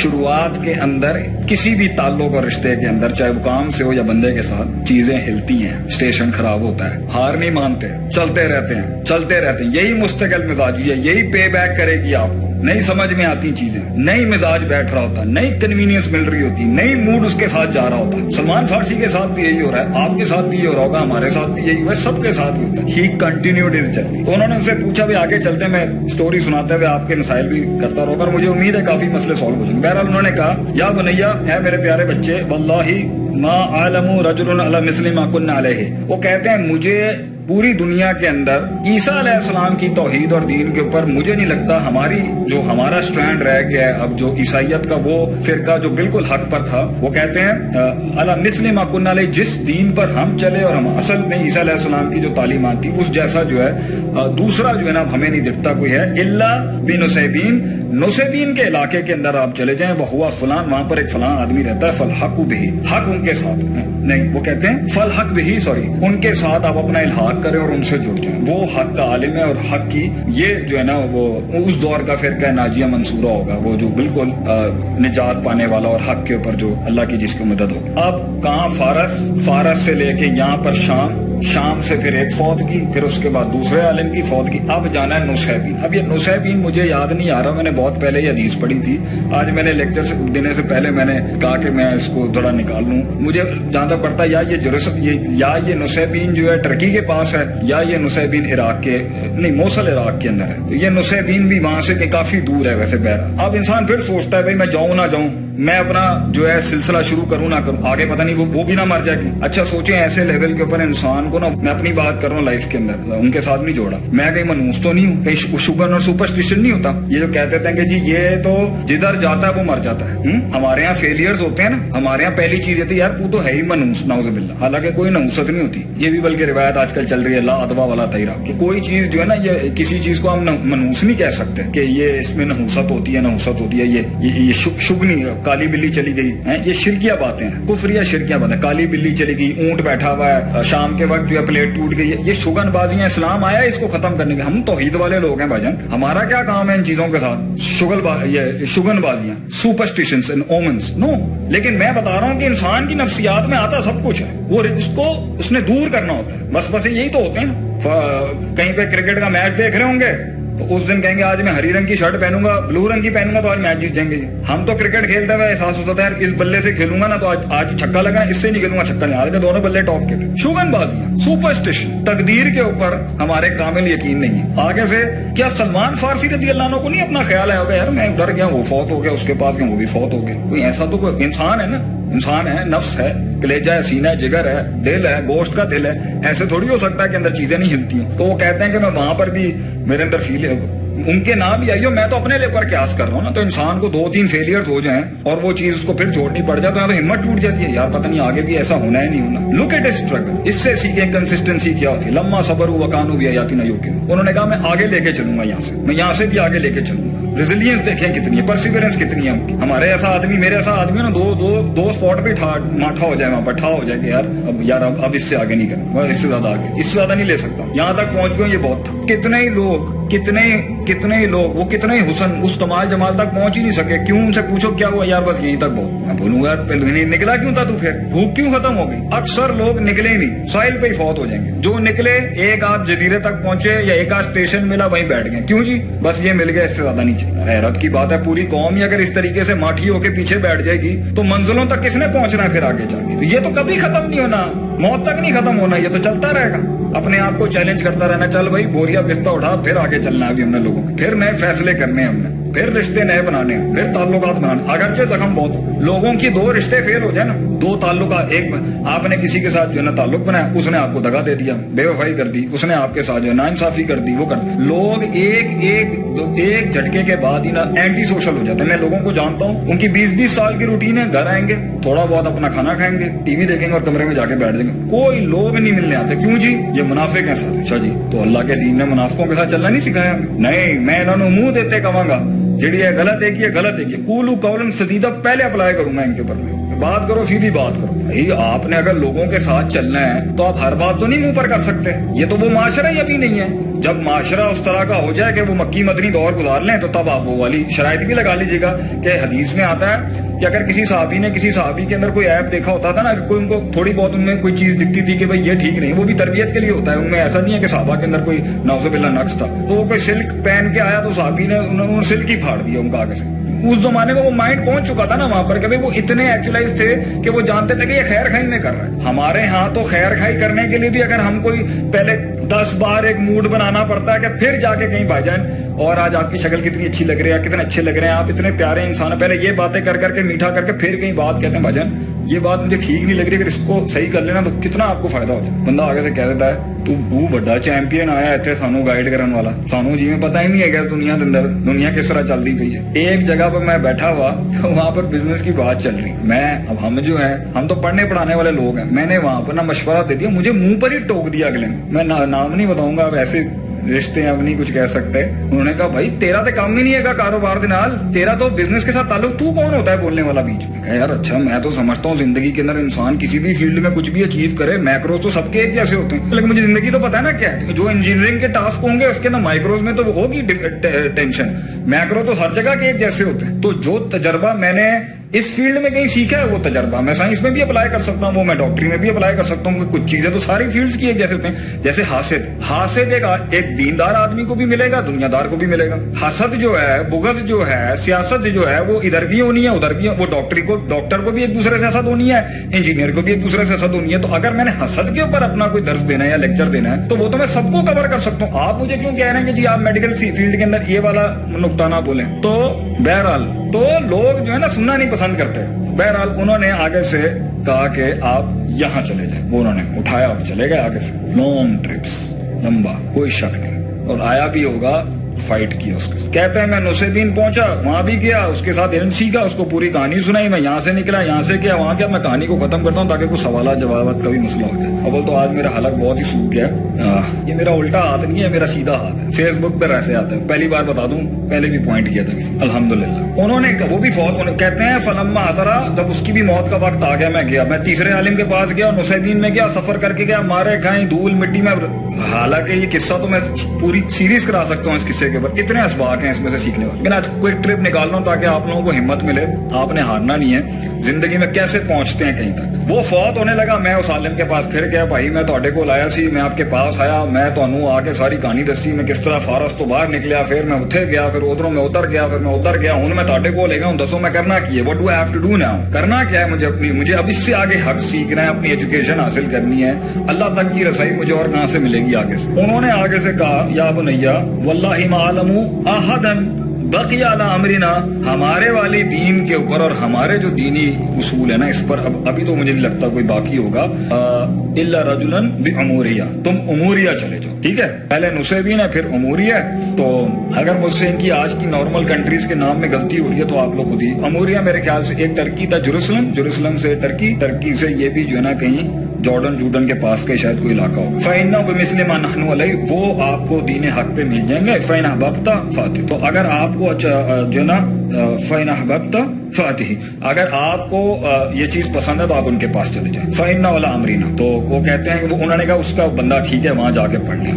شروعات کے اندر کسی بھی تعلق اور رشتے کے اندر، چاہے وہ کام سے ہو یا بندے کے ساتھ، چیزیں ہلتی ہیں، اسٹیشن خراب ہوتا ہے، ہار نہیں مانتے، چلتے رہتے ہیں. یہی مستقل مزاجی ہے، یہی پے بیک کرے گی آپ کو. نہیں سمجھ میں آتی چیزیں، نہیں مزاج بیٹھ رہا ہوتا، نہیں کنوینئنس مل رہی ہوتی، نہیں موڈ اس کے ساتھ جا رہا ہوتا. سلمان فارسی کے ساتھ بھی یہی ہو رہا ہے، آپ کے ساتھ بھی یہ ہو رہا ہوگا، ہمارے ساتھ بھی یہی ہوا ہے، سب کے ساتھ بھی ہوتا ہے. ہی کنٹینیوڈ ہز جرنی. تو انہوں نے ان سے پوچھا بھی آگے چلتے، میں اسٹوری سناتے ہوئے آپ کے مسائل بھی کرتا رہوں گا، اور مجھے امید ہے کافی مسئلے سالو ہو جائیں گے. بہرحال انہوں نے کہا، یا بنیا، ہے میرے پیارے بچے، واللہ ما عالم رجل علی مثل ما كنا علیہ. وہ کہتے ہیں مجھے پوری دنیا کے اندر عیسیٰ علیہ السلام کی توحید اور دین کے اوپر مجھے نہیں لگتا ہمارا سٹرینڈ رہ گیا ہے اب، جو عیسائیت کا وہ فرقہ جو بالکل حق پر تھا. وہ کہتے ہیں علی مثل ما كنا علیہ، جس دین پر ہم چلے اور ہم اصل میں عیسیٰ علیہ السلام کی جو تعلیمات تھی اس جیسا جو ہے دوسرا جو ہے نا ہمیں نہیں دکھتا کوئی ہے. الا بنسیبین، نسیبین کے علاقے کے اندر آپ چلے جائیں، وہ ہوا فلان، وہاں پر ایک فلان آدمی رہتا ہے، فالحق بہی، حق ان کے ساتھ نہیں، وہ کہتے ہیں فالحق بہی، ان کے ساتھ آپ اپنا الحاق کریں اور ان سے جڑ جائیں. وہ حق کا عالم ہے اور حق کی یہ جو ہے نا وہ اس دور کا فرقہ ناجیہ منصورہ ہوگا، وہ جو بالکل نجات پانے والا اور حق کے اوپر جو اللہ کی جس کی مدد ہو. اب کہاں فارس سے لے کے یہاں پر شام سے پھر ایک فوت کی، پھر اس کے بعد دوسرے عالم کی فوت کی. اب جانا ہے نسیبین. اب یہ نسیبین مجھے یاد نہیں آ رہا، میں نے بہت پہلے یہ حدیث پڑھی تھی. آج میں نے لیکچر سے دینے سے پہلے میں نے کہا کہ میں اس کو تھوڑا نکال لوں. مجھے جہاں تک پڑتا یا یہ نسیبین جو ہے ٹرکی کے پاس ہے، یا یہ نسیبین عراق کے نہیں، موصل عراق کے اندر ہے. یہ نسیبین بھی وہاں سے کافی دور ہے ویسے. بہرحال اب انسان پھر سوچتا ہے بھائی میں جاؤں نہ جاؤں، میں اپنا جو ہے سلسلہ شروع کروں نہ کروں، آگے پتہ نہیں وہ بھی نہ مر جائے گی. اچھا سوچیں ایسے لیول کے اوپر انسان کو نا، میں اپنی بات کر رہا ہوں لائف کے اندر، ان کے ساتھ نہیں جوڑا، میں کہیں منحوس تو نہیں ہوں، کہیں شوگر اور سپرسٹیشن نہیں ہوتا. یہ جو کہتے تھے کہ جی یہ تو جدھر جاتا ہے وہ مر جاتا ہے. ہمارے یہاں فیلئرز ہوتے ہیں نا، ہمارے یہاں پہلی چیز یہ تھی یار تو تو ہے ہی منحوس، نعوذ باللہ. حالانکہ کوئی نحوست نہیں ہوتی، یہ بھی بلکہ روایت آج کل چل رہی ہے لا ادوا والا طیرہ، کہ کوئی چیز جو ہے نا، یہ کسی چیز کو ہم منحوس نہیں کہہ سکتے کہ یہ اس میں نحوست ہوتی ہے، یہ شگنی کالی بلی چلی گئی ہے، یہ شرکیہ باتیں ہیں، کفریہ شرکیہ باتیں. کالی بلی چلی گئی، اونٹ بیٹھا ہوا ہے، شام کے وقت جو ہے پلیٹ ٹوٹ گئی ہے، یہ شگن بازیاں. اسلام آیا اس کو ختم کرنے کے. ہم توحید والے لوگ ہیں بھاجن، ہمارا کیا کام ہے ان چیزوں کے ساتھ؟ شگن بازیاں، سپرسٹیشنز اینڈ اومنز، نو. لیکن میں بتا رہا ہوں کہ انسان کی نفسیات میں آتا سب کچھ ہے، وہ اس کو اس نے دور کرنا ہوتا ہے. بس یہی تو ہوتے ہیں. کہیں پہ کرکٹ کا میچ دیکھ رہے ہوں گے تو اس دن کہیں گے آج میں ہری رنگ کی شرٹ پہنوں گا، بلو رنگ کی پہنوں گا تو آج میچ جیت جائیں گے. ہم تو کرکٹ کھیلتے ہوئے احساس ہوتا ہے اس بلے سے کھیلوں گا نا تو آج چھکا لگا، اس سے نہیں کھیلوں گا چھکا نہیں. آج دونوں بلے ٹاپ کے تھے. شگن بازیاں، سپرسٹیشن، تقدیر کے اوپر ہمارے کامل یقین نہیں ہے. آگے سے کیا سلمان فارسی رضی اللہ عنہ کو نہیں اپنا خیال آیا ہوگا یار میں ادھر گیا وہ فوت ہو گیا، اس کے پاس گیا وہ بھی فوت ہو گیا؟ کوئی ایسا تو کوئی انسان ہے نا، انسان ہے، نفس ہے، کلیجہ ہے، سینہ ہے، جگر ہے، دل ہے، گوشت کا دل ہے. ایسے تھوڑی ہو سکتا ہے کہ اندر چیزیں نہیں ہلتی ہیں. تو وہ کہتے ہیں کہ میں وہاں پر بھی میرے اندر فیل ہے، ان کے نام بھی آئیو، میں تو اپنے لے پر قیاس کر رہا ہوں نا. تو انسان کو 2-3 فیلئرز ہو جائیں اور وہ چیز اس کو پھر چھوڑنی پڑ جائے تو ہمت ٹوٹ جاتی ہے، یار پتہ نہیں آگے بھی ایسا ہونا ہے نہیں ہونا. لک ایٹ اسٹرگل، اس سے سیکھیں کنسسٹنسی کیا ہوتی ہے. لما صبروا وکانوا بآیاتنا یوقنون. انہوں نے کہا میں آگے لے کے چلوں گا، یہاں سے میں یہاں سے بھی آگے لے کے چلوں گا. ریزیلینس دیکھیں کتنی ہے، پرسیورنس کتنی ہے. ہمارے ایسا آدمی، میرے ایسا آدمی نا، دو اسپاٹ پہ ماٹھا ہو جائے، وہاں پر ٹھا ہو جائے کہ یار اب اس سے آگے نہیں کرنا، اس سے زیادہ آگے، اس سے زیادہ نہیں لے سکتا. یہاں تک پہنچ گئے، یہ بہت تھا. کتنے ہی لوگ وہ کتنے ہی حسن اس کمال جمال تک پہنچ ہی نہیں سکے. کیوں؟ ان سے پوچھو کیا ہوا، یار بس یہیں تک بہت. میں بولوں گا نکلا کیوں تھا تو، پھر بھوک کیوں ختم ہو گئی؟ اکثر لوگ نکلے ہی نہیں، ساحل پہ ہی فوت ہو جائیں گے. جو نکلے ایک آدھ جزیرے تک پہنچے یا ایک آدھ اسٹیشن ملا وہیں بیٹھ گئے. کیوں جی؟ بس یہ مل گیا، اس سے زیادہ نہیں چاہیے. حیرت کی بات ہے، پوری قوم ہی اگر اس طریقے سے ماٹھی ہو کے پیچھے بیٹھ جائے گی تو منزلوں تک کس نے پہنچنا ہے پھر آگے جا کے؟ یہ تو کبھی ختم نہیں ہونا، موت تک نہیں ختم ہونا، یہ تو چلتا رہے گا. اپنے آپ کو چیلنج کرتا رہنا، چل بھائی بوریا بستہ اٹھا، پھر آگے چلنا ہے ابھی ہم نے لوگوں کو، پھر نئے فیصلے کرنے ہیں ہم نے، پھر رشتے نئے بنانے ہیں، پھر تعلقات بنانے. اگرچہ زخم بہت لوگوں کی 2 رشتے فیل ہو جائے نا، 2 تعلقات، ایک آپ نے کسی کے ساتھ جو ہے نا تعلق بنایا، اس نے آپ کو دگا دے دیا، بے وفائی کر دی، اس نے آپ کے ساتھ جو ہے نا انصافی کر دی، وہ کر دی. لوگ ایک جھٹکے کے بعد ہی نا اینٹی سوشل ہو جاتے ہیں. میں لوگوں کو جانتا ہوں، ان کی 20 سال کی روٹین ہے، گھر آئیں گے، تھوڑا بہت اپنا کھانا کھائیں گے، ٹی وی دیکھیں گے اور کمرے میں جا کے بیٹھ جائیں گے. کوئی لوگ نہیں ملنے آتے. کیوں جی؟ یہ منافق ہیں سارے. اچھا جی، تو اللہ کے دین نے منافقوں کے ساتھ چلنا نہیں سکھایا ہمیں؟ نہیں، میں انہوں نے منہ دیتے کہوں گا جیڑی ہے غلط ہے کہ غلط ہے. قولوا قولا سدیدا پہلے اپلائی کروں میں ان کے اوپر. بات کرو، سیدھی بات کرو. بھائی آپ نے اگر لوگوں کے ساتھ چلنا ہے تو آپ ہر بات تو نہیں منہ پر کر سکتے. یہ تو وہ معاشرہ ہی ابھی نہیں ہے. جب معاشرہ اس طرح کا ہو جائے کہ وہ مکی مدنی دور گزار لیں تو تب آپ وہ والی شرائط بھی لگا لیجیے گا کہ حدیث میں آتا ہے کہ اگر کسی صحابی نے کسی صحابی کے اندر کوئی عیب دیکھا ہوتا تھا نا, کوئی ان کو تھوڑی بہت ان میں کوئی چیز دکھتی تھی کہ بھئی یہ ٹھیک نہیں, وہ بھی تربیت کے لیے ہوتا ہے, ان میں ایسا نہیں ہے کہ صحابہ کے اندر کوئی نعوذ باللہ نقص تھا, تو وہ کوئی سلک پہن کے آیا تو صحابی نے انہوں نے سلک ہی پھاڑ دیا ان کا آگے سے. اس زمانے میں وہ مائنڈ پہنچ چکا تھا نا وہاں پر کہ وہ اتنے ایکچولائز تھے کہ وہ جانتے تھے کہ یہ خیر خائی میں کر رہا ہے. ہمارے ہاں تو خیر خائی کرنے کے لیے بھی اگر ہم کوئی پہلے 10 بار ایک موڈ بنانا پڑتا ہے کہ پھر جا کے کہیں بھائی جان اور آج آپ کی شکل کتنی اچھی لگ رہی ہے, کتنے اچھے لگ رہے ہیں آپ, اتنے پیارے انسان ہیں, پہلے یہ باتیں کر کر کے میٹھا کر کے پھر کہیں بات کہتے ہیں بھائی جان یہ بات مجھے ٹھیک نہیں لگ رہی, اگر اس کو صحیح کر لینا تو کتنا آپ کو فائدہ ہو جائے. بندہ آگے سے کہہ دیتا ہے تو بڑا چیمپئن آیا اتنے سانو گائیڈ کرنے والا, سانو جی میں پتہ ہی نہیں ہے کہ دنیا کے اندر دنیا کس طرح چلتی پئی ہے. ایک جگہ پر میں بیٹھا ہوا وہاں پر بزنس کی بات چل رہی, میں اب ہم جو ہے ہم تو پڑھنے پڑھانے والے لوگ ہیں, میں نے وہاں پر نہ مشورہ دے دیا, مجھے منہ پر ہی ٹوک دیا اگلے نے, میں نام نہیں بتاؤں گا, اب ایسے رشتے ہیں اب نہیں کچھ کہہ سکتے. انہوں نے کہا بھائی تیرا تو کام ہی نہیں ہے کاروبار دے نال, تیرا تو بزنس کے ساتھ تعلق, تو کون ہوتا ہے بولنے والا بیچ میں. کہا یار اچھا میں تو سمجھتا ہوں زندگی کے اندر انسان کسی بھی فیلڈ میں کچھ بھی اچیو کرے, میکروز تو سب کے ایک جیسے ہوتے ہیں, لیکن مجھے زندگی تو پتا ہے نا کیا ہے, جو انجینئرنگ کے ٹاسک ہوں گے اس کے نا مائکروز میں تو ہوگی ٹینشن, میکرو تو ہر جگہ کے ایک جیسے ہوتے ہیں. تو جو تجربہ میں نے اس فیلڈ میں کہیں سیکھا ہے وہ تجربہ میں سائنس میں بھی اپلائی کر سکتا ہوں, وہ میں ڈاکٹری میں بھی اپلائی کر سکتا ہوں. کچھ چیزیں تو ساری فیلڈز کی ایک جیسے ہوتے ہیں. جیسے حاسد ایک دیندار آدمی کو بھی ملے گا, دنیا دار کو بھی ملے گا. حسد جو ہے, بغض جو ہے, سیاست جو ہے وہ ادھر بھی ہونی ہے ادھر بھی, وہ ڈاکٹر کو بھی ایک دوسرے سے حسد ہونی ہے, انجینئر کو بھی ایک دوسرے سے حسد ہونی ہے. تو اگر میں نے حسد کے اوپر اپنا کوئی درس دینا ہے یا لیکچر دینا ہے تو وہ تو میں سب کو کور کر سکتا ہوں. آپ مجھے کیوں کہہ رہے ہیں کہ جی آپ میڈیکل فیلڈ کے اندر یہ والا نقطہ نہ بولیں. تو بہرحال تو لوگ جو ہے نا سننا نہیں پسند کرتے. بہرحال انہوں نے آگے سے کہا کہ آپ یہاں چلے جائیں, وہ انہوں نے اٹھایا اور چلے گئے آگے سے. لانگ ٹرپس, لمبا, کوئی شک نہیں, اور آیا بھی ہوگا فائٹ کیا اس کے ساتھ. کہتے ہیں میں نصیبین پہنچا, وہاں بھی گیا, اس کے ساتھ علم سیکھا, اس کو پوری کہانی سنائی, میں یہاں سے نکلا, یہاں سے کیا, وہاں کیا, میں کہانی کو ختم کرتا ہوں تاکہ کوئی سوالات جوابات کا بھی مسئلہ ہو جائے. اول تو آج میرا حلق بہت ہی سوکھ گیا, یہ میرا الٹا ہاتھ نہیں ہے, میرا سیدھا ہاتھ ہے. فیس بک پہ ایسے آتا ہے, پہلی بار بتا دوں, پہلے بھی پوائنٹ کیا تھا کسی. الحمدللہ انہوں نے وہ بھی فوت, کہتے ہیں فلما حضرا, جب اس کی بھی موت کا وقت آ گیا میں گیا, میں تیسرے عالم کے پاس گیا, نصیبین میں گیا, سفر کر کے گیا, مارے کھائیں دھول مٹی میں. حالانکہ یہ قصہ تو میں پوری سیریز کرا سکتا ہوں اس قصے کے اوپر, اتنے اسباق ہیں اس میں سے سیکھنے والے. لیکن آج کوئی ٹرپ نکال رہا ہوں تاکہ آپ لوگوں کو ہمت ملے, آپ نے ہارنا نہیں ہے, زندگی میں کیسے پہنچتے ہیں کہیں تک. وہ فوت ہونے لگا, میں اس عالم کے پاس پھر گیا, بھائی میں تواڈے کول آیا سی, میں آپ کے پاس آیا, میں تانوں آ کے ساری کہانی دسی, میں کس طرح فارس تو باہر نکلیا, پھر میں اتھے گیا, پھر ادھروں میں ادھر گیا, پھر میں ادھر گیا, ہوں میں تواڈے کول لے گا, ہوں دسو میں کرنا کی ہے, what do I have to do now, کرنا کیا ہے مجھے اب اس سے آگے حق سیکھنا ہے, اپنی ایجوکیشن حاصل کرنی ہے, اللہ تک کی رسائی مجھے اور کہاں سے ملے گی آگے سے. انہوں نے آگے سے کہا یا بنیا واللہ ما علم احدا بقی علی امرنا, ہمارے والی دین کے اوپر اور ہمارے جو دینی اصول ہے نا اس پر ابھی تو مجھے نہیں لگتا کوئی باقی ہوگا, الا رجلا باموریہ, تم اموریہ چلے جاؤ. ٹھیک ہے, پہلے نصیبین ہے پھر اموریہ. تو اگر مجھ سے ان کی آج کی نارمل کنٹریز کے نام میں غلطی ہو رہی ہے تو آپ لوگ خود ہی. اموریہ میرے خیال سے ایک ٹرکی تھا, جروسلم سے ٹرکی سے یہ بھی جو ہے نا کہیں جارڈن کے پاس کا شاید کوئی علاقہ ہوگا. فَإِنَّهُ بِمِثْلِ مَا نَحْنُ عَلَيْهِ, وہ آپ کو دین حق پہ مل جائیں گے. فَإِنْ أَحْبَبْتَ فَأْتِ, تو اگر آپ کو جو ہے نا فَإِنْ أَحْبَبْتَ فَأْتِهِ, اگر آپ کو یہ چیز پسند ہے تو آپ ان کے پاس چلے جائیں. فَإِنَّ وَلَا أَمْرِنَا, تو وہ کہتے ہیں کہ انہوں نے کہا اس کا بندہ ٹھیک ہے وہاں جا کے پڑھ لیں.